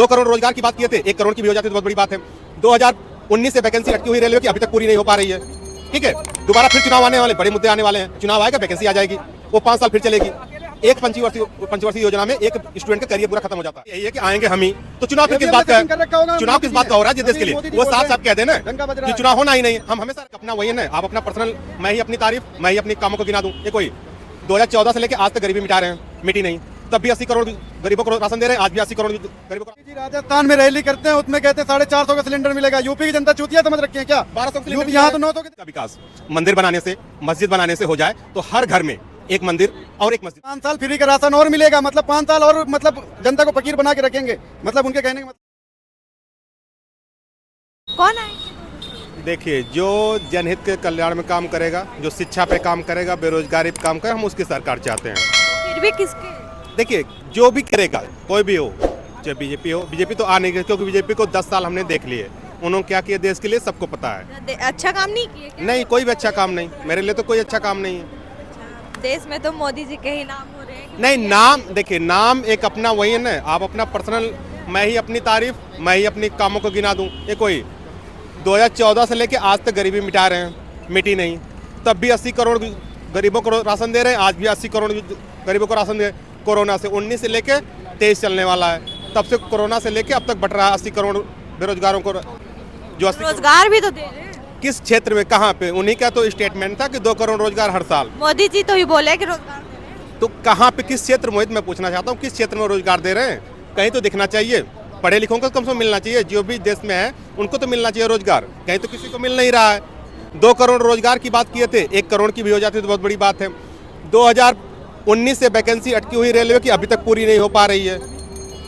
करोड़ रोजगार की बात किए थे, 1 करोड़ की भी हो जाती तो बहुत बड़ी बात है। 2019 से वैकेंसी अटकी हुई रेलवे की अभी तक पूरी नहीं हो पा रही है। ठीक है, दोबारा फिर चुनाव आने वाले, बड़े मुद्दे आने वाले हैं। चुनाव आएगा, वैकेंसी आ जाएगी, वो 5 साल फिर चलेगी। एक पंचवर्षीय योजना में एक स्टूडेंट का करियर पूरा खत्म हो जाता है। यही है कि आएंगे हम ही, तो चुनाव फिर किस बात का है? चुनाव किस बात का हो रहा है देश के लिए? वो साफ कह देना कि चुनाव होना ही नहीं। हम हमेशा अपना वही है ना, आप अपना पर्सनल, मैं ही अपनी तारीफ, मैं ही अपने कामों को गिना दूं। ये कोई 2014 से लेके आज तक गरीबी मिटा रहे हैं, मिटी नहीं। तब भी 80 करोड़ गरीबों को राशन दे रहे हैं, आज भी 80 करोड़ गरीबों को। राजस्थान में रैली करते हैं, उसमें कहते हैं 450 का सिलेंडर मिलेगा। यूपी की जनता चूतिया समझ रखी है क्या? 1200 यहाँ तो 900 का विकास मंदिर बनाने से, मस्जिद बनाने से हो जाए तो हर घर में एक मंदिर और एक मस्जिद। 5 साल फ्री का राशन और मिलेगा, मतलब 5 साल और, मतलब जनता को फकीर बना के रखेंगे, मतलब उनके कहने का मतलब। कौन है? देखिए, जो जनहित के कल्याण में काम करेगा, जो शिक्षा पे काम करेगा, बेरोजगारी पे काम करेगा, हम उसकी सरकार चाहते हैं। फिर भी किसके? देखिए, जो भी करेगा, कोई भी हो, चाहे बीजेपी हो, बीजेपी तो आ नहीं गई, क्योंकि बीजेपी को 10 साल हमने देख लिए। उन्होंने क्या किया देश के लिए सबको पता है। अच्छा काम नहीं किए क्या? नहीं, कोई भी अच्छा काम नहीं, मेरे लिए तो कोई अच्छा काम नहीं है। देश में तो मोदी जी के ही नाम हो रहे हैं। नहीं, नाम देखिए, नाम एक अपना वही है ना, आप अपना पर्सनल, मैं ही अपनी तारीफ, मैं ही अपनी कामों को गिना दूं। ये कोई 2014 से लेके आज तक गरीबी मिटा रहे हैं, मिटी नहीं। तब भी 80 करोड़ गरीबों को राशन दे रहे हैं, आज भी 80 करोड़ गरीबों को राशन दे। कोरोना से 19 से लेके 23 चलने वाला है, तब से कोरोना से लेके अब तक बट रहा है 80 करोड़ बेरोजगारों को। जो रोजगार भी तो दे रहे हैं। किस क्षेत्र में, कहाँ पे? उन्हीं का तो स्टेटमेंट था कि 2 करोड़ रोजगार हर साल। मोदी जी तो ही बोले कि रोजगार दे रहे हैं। तो कहाँ पे, किस क्षेत्र, मोहित मैं पूछना चाहता हूँ, किस क्षेत्र में रोजगार दे रहे हैं? कहीं तो दिखना चाहिए। पढ़े लिखों को कम से कम मिलना चाहिए, जो भी देश में है उनको तो मिलना चाहिए रोजगार। कहीं तो किसी को मिल नहीं रहा है। 2 करोड़ रोजगार की बात किए थे, 1 करोड़ की भी हो जाती तो बहुत बड़ी बात है। 2019 से वैकेंसी अटकी हुई रेलवे की अभी तक पूरी नहीं हो पा रही है।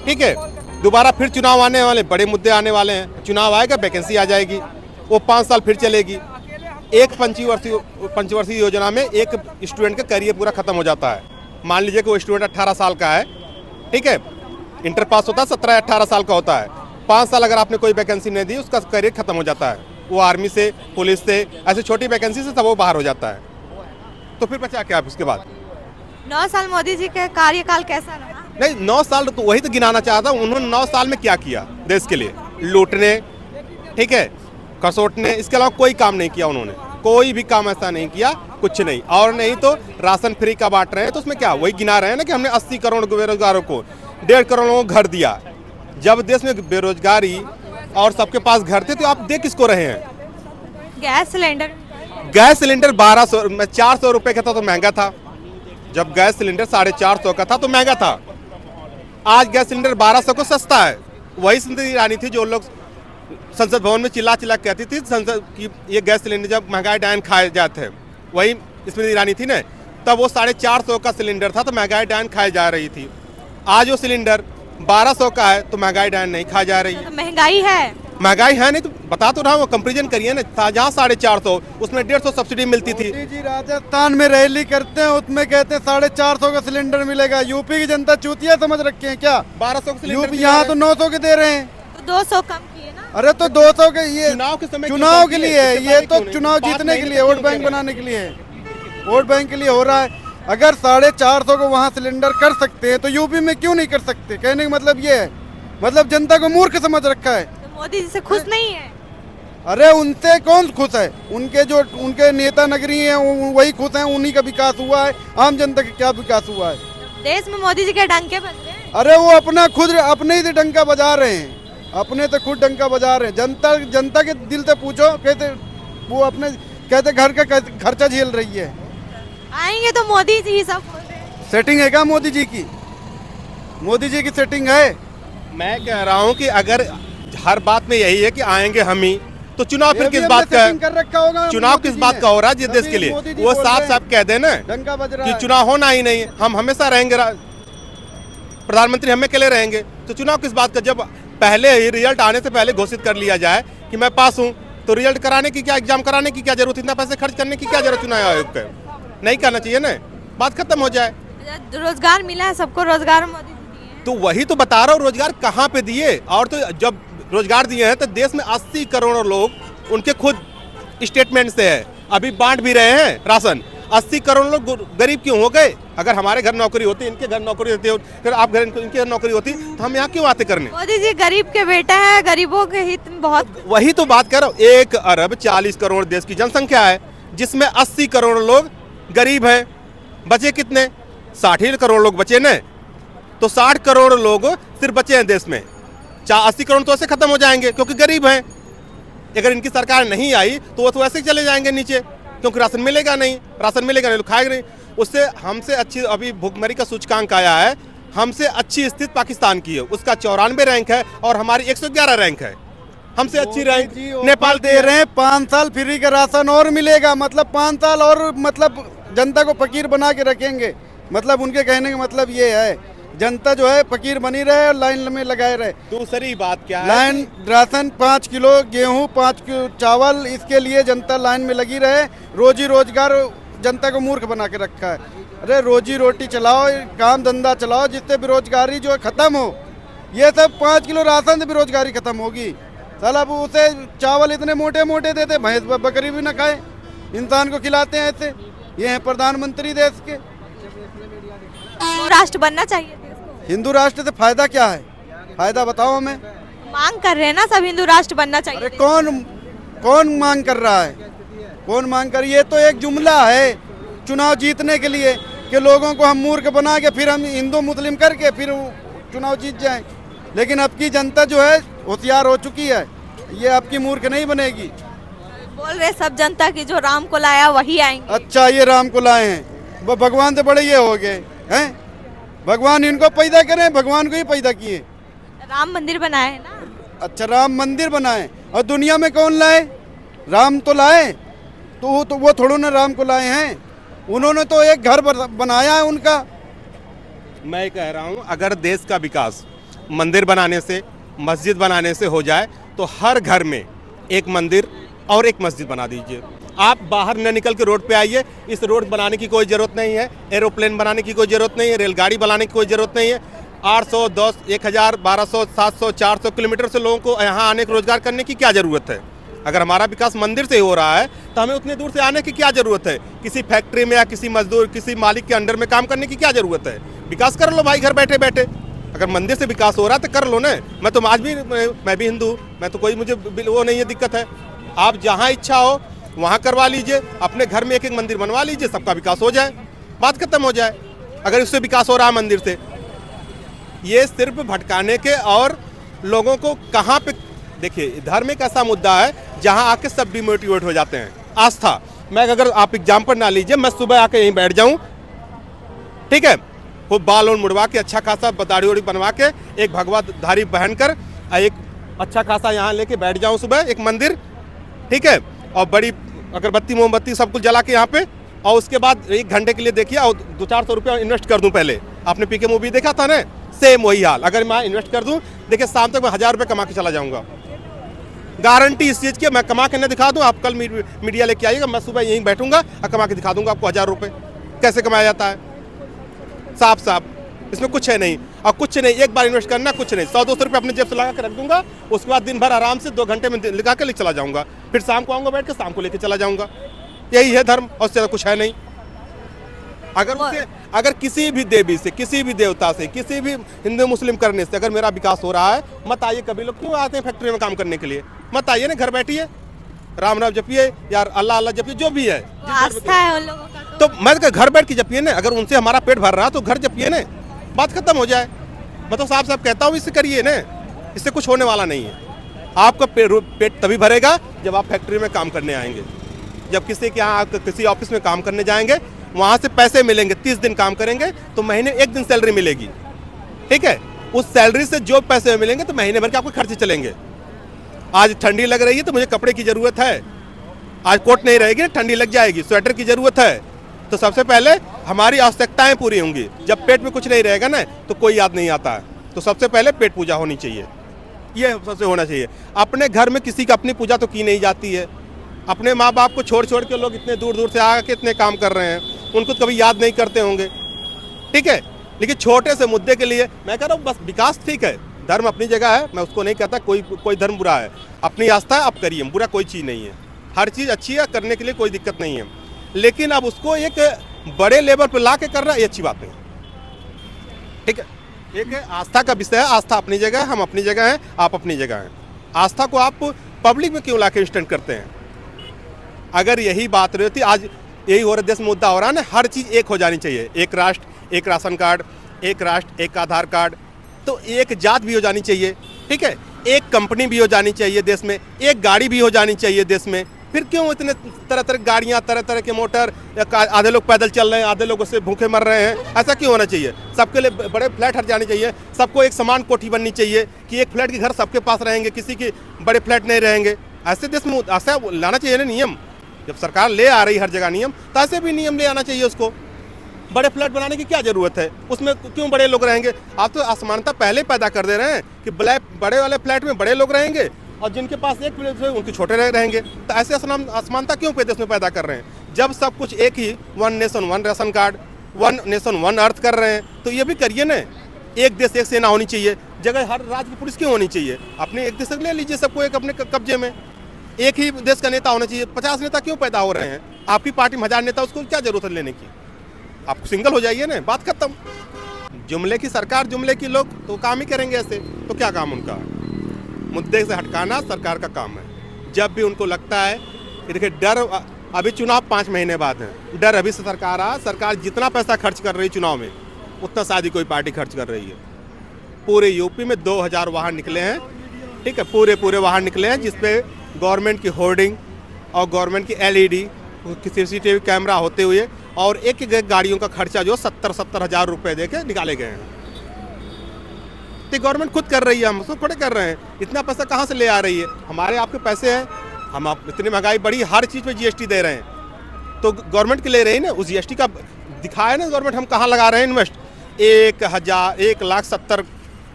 ठीक है, दोबारा फिर चुनाव आने वाले, बड़े मुद्दे आने वाले हैं। चुनाव आएगा, वैकेंसी आ जाएगी, वो 5 साल फिर चलेगी। एक पंचवर्षीय योजना में एक स्टूडेंट का करियर पूरा खत्म हो जाता है। मान लीजिए कि वो स्टूडेंट 18 साल का है, ठीक है, इंटर पास होता है, 17-18 साल का होता है। 5 साल अगर आपने कोई वैकेंसी नहीं दी, उसका करियर खत्म हो जाता है। वो आर्मी से, पुलिस से, ऐसी छोटी वैकेंसी से सब वो बाहर हो जाता है। तो फिर बचा क्या उसके बाद? 9 साल मोदी जी का कार्यकाल कैसा रहा? नहीं, 9 साल तो वही तो गिनाना चाहता हूँ। उन्होंने 9 साल में क्या किया देश के लिए? लूटने, ठीक है, कसोटने, इसके अलावा कोई काम नहीं किया उन्होंने। कोई भी काम ऐसा नहीं किया, कुछ नहीं। और नहीं तो राशन फ्री का बांट रहे हैं, तो उसमें क्या वही गिना रहे हैं ना कि हमने 80 करोड़ बेरोजगारों को, 1.5 करोड़ लोगों को घर दिया। जब देश में बेरोजगारी और सबके पास घर थे, तो आप दे किसको रहे हैं? गैस सिलेंडर 1200 में 400 रुपए का था तो महंगा था। जब गैस सिलेंडर 450 का था तो महंगा था। आज गैस सिलेंडर 1200 को सस्ता है। वही स्मृति ईरानी थी जो लोग संसद भवन में चिल्ला चिल्ला कहती थी संसद की, ये गैस सिलेंडर जब महंगाई डायन खाए जाते हैं, वही स्मृति ईरानी थी ना। तब वो 450 का सिलेंडर था तो महंगाई डायन खाई जा रही थी। आज वो सिलेंडर 1200 का है तो महंगाई डायन नहीं खा जा रही है। तो महंगाई है, महंगाई है नहीं तो बता तो रहा हूँ, कंपेरिजन करिए ना। जहाँ 450 उसमें 150 सब्सिडी मिलती थी। मोदी जी राजस्थान में रैली करते हैं, उसमें कहते हैं 450 का सिलेंडर मिलेगा। यूपी की जनता चूतिया समझ रखी है क्या? 1200 का सिलेंडर यूपी यहाँ तो 900 के दे रहे हैं। तो 200 कम किए ना। अरे तो 200 के, ये चुनाव के समय चुनाव के लिए है, ये तो नहीं? चुनाव बात जीतने नहीं के तो लिए, क्यों वोट बैंक कह रहे बनाने के लिए है। वोट बैंक के लिए हो रहा है। अगर 450 को वहाँ सिलेंडर कर सकते हैं तो यूपी में क्यों नहीं कर सकते? कहने का मतलब ये है, मतलब जनता को मूर्ख समझ रखा है। तो मोदी जी से खुश नहीं है? अरे उनसे कौन खुश है? उनके जो उनके नेता नगरी हैं वही खुश हैं, उन्हीं का विकास हुआ है। आम जनता का क्या विकास हुआ है? देश में मोदी जी के डंके बज रहे हैं। अरे वो अपना खुद अपने ही डंका बजा रहे हैं, अपने तो खुद डंका बजा रहे हैं। जनता के दिल से पूछो, कहते वो अपने कहते घर का खर्चा झेल रही है। आएंगे तो मोदी जी ही सब बोल रहे हैं। सेटिंग है क्या मोदी जी की? मोदी जी की सेटिंग है। मैं कह रहा हूँ कि अगर हर बात में यही है कि आएंगे हम ही, तो चुनाव फिर किस बात का है? कर रखा होगा। चुनाव किस बात का हो रहा है जिस देश के लिए? वो साफ साफ कह देना डंका बज रहा कि है। चुनाव होना ही नहीं। हम हमेशा रहेंगे, प्रधानमंत्री हमें के लिए रहेंगे, तो चुनाव किस बात का? जब पहले ही रिजल्ट आने से पहले घोषित कर लिया जाए कि मैं पास हूँ, तो रिजल्ट कराने की क्या, एग्जाम कराने की क्या जरूरत? इतना पैसे खर्च करने की क्या जरूरत चुनाव आयोग का? नहीं करना चाहिए ना, बात खत्म हो जाए। रोजगार मिला है सबको, रोजगार मोदी जी दिए हैं। तो वही तो बता रहा हूँ, रोजगार कहाँ पे दिए? और तो जब रोजगार दिए हैं तो देश में 80 करोड़ लोग उनके खुद स्टेटमेंट से है, अभी बांट भी रहे हैं राशन। 80 करोड़ लोग गरीब क्यों हो गए? अगर हमारे घर नौकरी होती, इनके घर नौकरी होती, फिर आप घर इनके घर नौकरी होती, तो हम यहाँ क्यों आते करने? मोदी जी गरीब के बेटा है, गरीबों के हित में बहुत। वही तो बात कर रहा हूँ। 1 अरब 40 करोड़ देश की जनसंख्या है, जिसमें 80 करोड़ लोग गरीब हैं। बचे कितने? 60 करोड़ लोग बचे न, तो 60 करोड़ लोग सिर्फ बचे हैं देश में। 80 करोड़ तो ऐसे खत्म हो जाएंगे क्योंकि गरीब हैं। अगर इनकी सरकार नहीं आई तो वो तो ऐसे ही चले जाएंगे नीचे, क्योंकि राशन मिलेगा नहीं, तो खाएगा नहीं। उससे हमसे अच्छी अभी भुखमरी का सूचकांक आया है, हमसे अच्छी स्थिति पाकिस्तान की है, उसका 94 रैंक है और हमारी 111 रैंक है। हमसे अच्छी रैंक नेपाल दे रहे हैं। 5 साल फ्री का राशन और मिलेगा, मतलब 5 साल और मतलब जनता को फकीर बना के रखेंगे। मतलब उनके कहने का मतलब ये है, जनता जो है फकीर बनी रहे और लाइन में लगाए रहे। दूसरी बात क्या है? लाइन राशन 5 किलो गेहूं, 5 किलो चावल, इसके लिए जनता लाइन में लगी रहे। रोजी रोजगार जनता को मूर्ख बना के रखा है। अरे रोजी रोटी चलाओ, काम धंधा चलाओ, जिससे बेरोजगारी जो है खत्म हो। ये सब 5 किलो राशन से बेरोजगारी खत्म होगी। साला अब उसे चावल इतने मोटे मोटे देते, भैंस बकरी भी ना खाए, इंसान को खिलाते हैं ऐसे। ये हैं प्रधानमंत्री देश के। राष्ट्र बनना चाहिए देश को। हिंदू राष्ट्र से फायदा क्या है? फायदा बताओ हमें। मांग कर रहे हैं ना सब, हिंदू राष्ट्र बनना चाहिए। अरे कौन मांग कर रहा है? कौन मांग कर? ये तो एक जुमला है चुनाव जीतने के लिए, कि लोगों को हम मूर्ख बना के फिर हम हिंदू मुस्लिम करके फिर चुनाव जीत जाएं। लेकिन अब की जनता जो है होशियार हो चुकी है, ये आपकी मूर्ख नहीं बनेगी। बोल रहे सब जनता की जो राम को लाया वही आएंगे। अच्छा, ये राम को लाए हैं, वो भगवान से बड़े ये हो गए हैं। भगवान इनको पैदा करें, भगवान को ही पैदा किए। राम मंदिर बनाए है ना। अच्छा, राम मंदिर बनाए, और दुनिया में कौन लाए? राम तो लाए, तो वो थोड़ो ना राम को लाए हैं। उन्होंने तो एक घर बनाया है उनका। मैं कह रहा हूँ, अगर देश का विकास मंदिर बनाने से, मस्जिद बनाने से हो जाए, तो हर घर में एक मंदिर और एक मस्जिद बना दीजिए। आप बाहर न निकल के रोड पे आइए। इस रोड बनाने की कोई ज़रूरत नहीं है, एरोप्लेन बनाने की कोई ज़रूरत नहीं है, रेलगाड़ी बनाने की कोई ज़रूरत नहीं है। 800, 10, 1000, 1200, 700, 400 किलोमीटर से लोगों को यहाँ आने का रोजगार करने की क्या ज़रूरत है? अगर हमारा विकास मंदिर से हो रहा है तो हमें उतने दूर से आने की क्या ज़रूरत है? किसी फैक्ट्री में या किसी मजदूर, किसी मालिक के अंडर में काम करने की क्या ज़रूरत है? विकास कर लो भाई घर बैठे बैठे। अगर मंदिर से विकास हो रहा है तो कर लो ना। मैं तो आज भी, मैं भी हिंदू, मैं तो कोई, मुझे वो नहीं है दिक्कत है। आप जहाँ इच्छा हो वहाँ करवा लीजिए, अपने घर में एक एक मंदिर बनवा लीजिए, सबका विकास हो जाए, बात खत्म हो जाए। अगर इससे विकास हो रहा है मंदिर से, ये सिर्फ भटकाने के और लोगों को कहाँ पे, देखिए धर्म एक ऐसा मुद्दा है जहाँ आके सब डिमोटिवेट हो जाते हैं। आस्था, मैं अगर आप एग्जाम्पल ना लीजिए, मैं सुबह आके यहीं बैठ जाऊँ, ठीक है, वो बाल और मुड़वा के अच्छा खासा दाढ़ी उड़ी बनवा के एक भगवा धारी पहनकर एक अच्छा खासा यहाँ लेके बैठ जाऊँ सुबह एक मंदिर, ठीक है, और बड़ी अगरबत्ती मोमबत्ती सब कुछ जला के यहाँ पे, और उसके बाद 1 घंटे के लिए देखिए और 200-400 रुपया इन्वेस्ट कर दूँ। पहले आपने पीके मूवी देखा था ना, सेम वही हाल। अगर मैं इन्वेस्ट कर दूँ, देखिए शाम तक मैं 1000 रुपये कमा के चला जाऊँगा, गारंटी इस चीज़ की। मैं कमा के न दिखा दूँ, आप कल मीडिया लेके आइएगा, मैं सुबह यहीं बैठूंगा और कमा के दिखा दूंगा आपको 1000 रुपये कैसे कमाया जाता है, साफ साफ। इसमें कुछ है नहीं, और कुछ नहीं, एक बार इन्वेस्ट करना, कुछ नहीं। 100-200 रुपये अपने जेब से लगा के रख दूंगा, उसके बाद दिन भर आराम से 2 घंटे में लगा के लेके चला जाऊंगा, फिर शाम को आऊँगा बैठ के शाम को लेके चला जाऊँगा। यही है धर्म, और उससे कुछ है नहीं। अगर किसी भी देवी से, किसी भी देवता से, किसी भी हिंदू मुस्लिम करने से अगर मेरा विकास हो रहा है, मत आइए। कभी लोग क्यों आते हैं फैक्ट्री में काम करने के लिए? मत आइए ना, घर बैठिए, राम राम जपिए, यार अल्लाह अल्लाह जपिए, जो भी है। आस्था है उन लोगों का, तो मैं घर बैठ के जपिए ना। अगर उनसे हमारा पेट भर रहा है तो घर जपिए ना, बात खत्म हो जाए। मैं तो साफ साफ कहता हूँ, इससे करिए ना, इससे कुछ होने वाला नहीं है। आपका पेट तभी भरेगा जब आप फैक्ट्री में काम करने आएंगे, जब किसी के यहाँ किसी ऑफिस में काम करने जाएंगे, वहाँ से पैसे मिलेंगे। 30 दिन काम करेंगे तो महीने 1 दिन सैलरी मिलेगी, ठीक है। उस सैलरी से जो पैसे मिलेंगे तो महीने भर के आपको खर्चे चलेंगे। आज ठंडी लग रही है तो मुझे कपड़े की ज़रूरत है, आज कोट नहीं रहेगी, ठंडी लग जाएगी, स्वेटर की ज़रूरत है। तो सबसे पहले हमारी आवश्यकताएं पूरी होंगी। जब पेट में कुछ नहीं रहेगा ना तो कोई याद नहीं आता है। तो सबसे पहले पेट पूजा होनी चाहिए, ये सबसे होना चाहिए। अपने घर में किसी की अपनी पूजा तो की नहीं जाती है। अपने माँ बाप को छोड़ छोड़ के लोग इतने दूर दूर से आके इतने काम कर रहे हैं, उनको कभी याद नहीं करते होंगे, ठीक है। लेकिन छोटे से मुद्दे के लिए मैं कह रहा हूँ, बस विकास ठीक है, धर्म अपनी जगह है, मैं उसको नहीं कहता कोई धर्म बुरा है। अपनी आस्था है, आप करिए, बुरा कोई चीज़ नहीं है, हर चीज़ अच्छी है, करने के लिए कोई दिक्कत नहीं है। लेकिन अब उसको एक बड़े लेवल पर ला के करना ये अच्छी बात नहीं। ठीक है, एक है आस्था का विषय है, आस्था अपनी जगह है, हम अपनी जगह हैं, आप अपनी जगह हैं। आस्था को आप पब्लिक में क्यों ला के इंस्टेंट करते हैं? अगर यही बात रहती, आज यही हो रहा देश में मुद्दा हो रहा है ना, हर चीज़ एक हो जानी चाहिए, एक राष्ट्र एक राशन कार्ड, एक राष्ट्र एक आधार कार्ड, तो एक जात भी हो जानी चाहिए। ठीक है, एक कंपनी भी हो जानी चाहिए देश में, एक गाड़ी भी हो जानी चाहिए देश में। फिर क्यों इतने तरह तरह गाड़ियाँ, तरह तरह के मोटर, आधे लोग पैदल चल रहे हैं, आधे लोग उससे भूखे मर रहे हैं? ऐसा क्यों होना चाहिए? सबके लिए बड़े फ्लैट हट जाने चाहिए, सबको एक समान कोठी बननी चाहिए कि एक फ्लैट के घर सबके पास रहेंगे, किसी के बड़े फ्लैट नहीं रहेंगे। ऐसे देश में ऐसा लाना चाहिए ना नियम। जब सरकार ले आ रही हर जगह नियम, तो ऐसे भी नियम ले आना चाहिए उसको। बड़े फ्लैट बनाने की क्या ज़रूरत है? उसमें क्यों बड़े लोग रहेंगे? आप तो असमानता पहले पैदा कर दे रहे हैं कि बड़े वाले फ्लैट में बड़े लोग रहेंगे और जिनके पास एक फ्लैट है उनके छोटे रहेंगे। तो ऐसे असमानता क्यों देश में पैदा कर रहे हैं? जब सब कुछ एक ही, one nation one ration card, one nation one अर्थ कर रहे हैं, तो ये भी करिए ना। एक देश एक सेना होनी चाहिए, जगह हर राज्य की पुलिस क्यों होनी चाहिए? अपने एक देश ले लीजिए सबको एक अपने कब्जे में, एक ही देश का नेता होना चाहिए। 50 नेता क्यों पैदा हो रहे हैं? आपकी पार्टी में 1000 नेता, उसको क्या जरूरत है लेने की? आप सिंगल हो जाइए ना, बात खत्म। जुमले की सरकार, जुमले की लोग, तो काम ही करेंगे ऐसे। तो क्या काम उनका? मुद्दे से हटकाना सरकार का काम है। जब भी उनको लगता है, देखिए डर, अभी चुनाव 5 महीने बाद है, डर अभी से सरकार जितना पैसा खर्च कर रही है चुनाव में, उतना शायद ही कोई पार्टी खर्च कर रही है। पूरे यूपी में 2000 वाहन निकले हैं। ठीक है, पूरे वाहन निकले हैं जिसपे गवर्नमेंट की होर्डिंग और गवर्नमेंट की LED, CCTV कैमरा होते हुए, और एक एक गाड़ियों का खर्चा जो 70 हज़ार रुपये दे के निकाले गए हैं। तो गवर्नमेंट खुद कर रही है, हम उसको थोड़े कर रहे हैं। इतना पैसा कहाँ से ले आ रही है? हमारे आपके पैसे हैं, हम आप इतनी महंगाई बढ़ी, हर चीज़ पे GST दे रहे हैं, तो गवर्नमेंट के ले रही है ना। उस GST का दिखाया ना गवर्नमेंट हम कहाँ लगा रहे हैं इन्वेस्ट। 1,70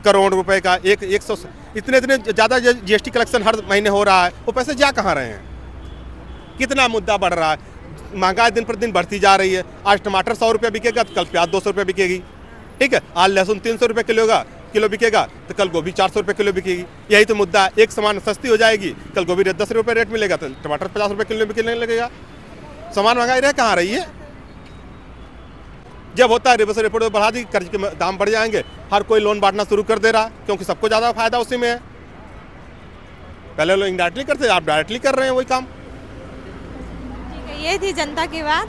करोड़ रुपए का, इतने ज़्यादा GST कलेक्शन हर महीने हो रहा है, वो पैसे जा कहाँ रहे हैं? कितना मुद्दा बढ़ रहा है, महंगाई दिन पर दिन बढ़ती जा रही है। आज टमाटर 100 रुपये बिकेगा तो कल प्याज 200 रुपये बिकेगी। ठीक है, आज लहसुन 300 रुपये किलो बिकेगा तो कल गोभी 400 रुपये किलो बिकेगी। यही तो मुद्दा है। एक सामान सस्ती हो जाएगी, कल गोभी 10 रुपये रेट मिलेगा तो टमाटर 50 रुपये किलो बिकने लगेगा। सामान महंगाई रह कहाँ रही है? जब होता है रिवर्स रेपो बढ़ा दी, कर्ज के दाम बढ़ जाएंगे, हर कोई लोन बांटना शुरू कर दे रहा, क्योंकि सबको ज़्यादा फायदा उसी में है। पहले लोग इनडायरेक्टली करते, आप डायरेक्टली कर रहे हैं वही काम। ये थी जनता की बात।